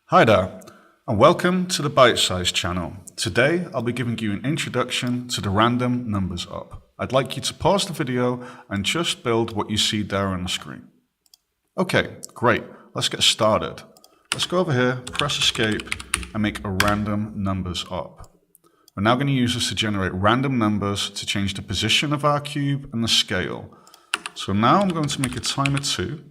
Hi there, and welcome to the Byte Size channel. Today, I'll be giving you an introduction to the random numbers up. I'd like you to pause the video and just build what you see there on the screen. Okay, great. Let's get started. Let's go over here, press escape, and make a random numbers up. We're now going to use this to generate random numbers to change the position of our cube and the scale. So now I'm going to make a timer 2.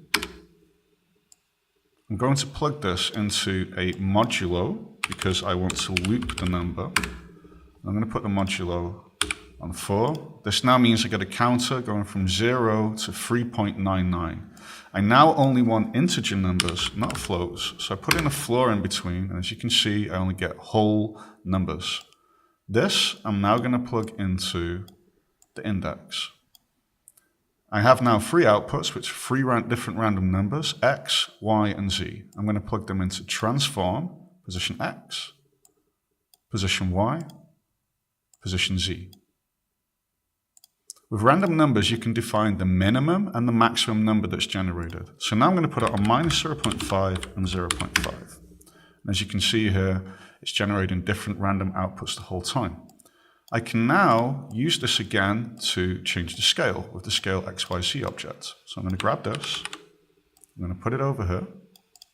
I'm going to plug this into a modulo because I want to loop the number. I'm going to put the modulo on 4. This now means I get a counter going from 0 to 3.99. I now only want integer numbers, not floats. So I put in a floor in between, and as you can see, I only get whole numbers. This I'm now going to plug into the index. I have now 3 outputs, which are 3 different random numbers, x, y, and z. I'm going to plug them into transform, position x, position y, position z. With random numbers, you can define the minimum and the maximum number that's generated. So now I'm going to put it on minus 0.5 and 0.5. And as you can see here, it's generating different random outputs the whole time. I can now use this again to change the scale with the scale XYZ object. So I'm going to grab this, I'm going to put it over here.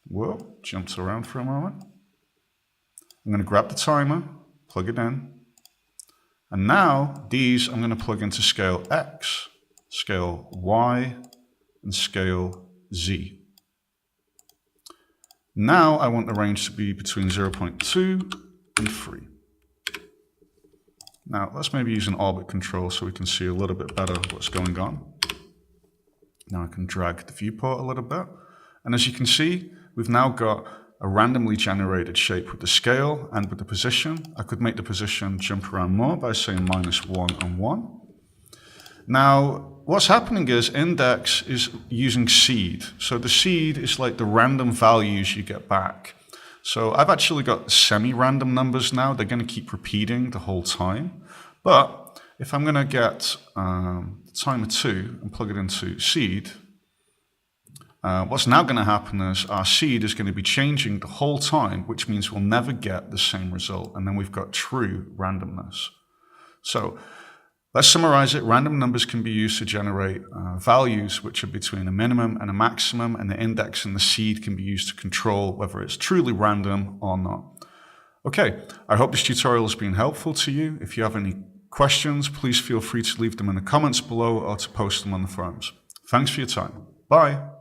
Whoa, jumps around for a moment. I'm going to grab the timer, plug it in. And now these I'm going to plug into scale X, scale Y, and scale Z. Now I want the range to be between 0.2 and 3. Now let's maybe use an orbit control so we can see a little bit better what's going on. Now I can drag the viewport a little bit. And as you can see, we've now got a randomly generated shape with the scale and with the position. I could make the position jump around more by saying -1 and 1. Now, what's happening is index is using seed. So the seed is like the random values you get back. So I've actually got semi-random numbers now. They're going to keep repeating the whole time. But if I'm going to get timer 2 and plug it into seed, what's now going to happen is our seed is going to be changing the whole time, which means we'll never get the same result. And then we've got true randomness. So let's summarize it. Random numbers can be used to generate values which are between a minimum and a maximum, and the index and the seed can be used to control whether it's truly random or not. Okay, I hope this tutorial has been helpful to you. If you have any questions, please feel free to leave them in the comments below or to post them on the forums. Thanks for your time. Bye.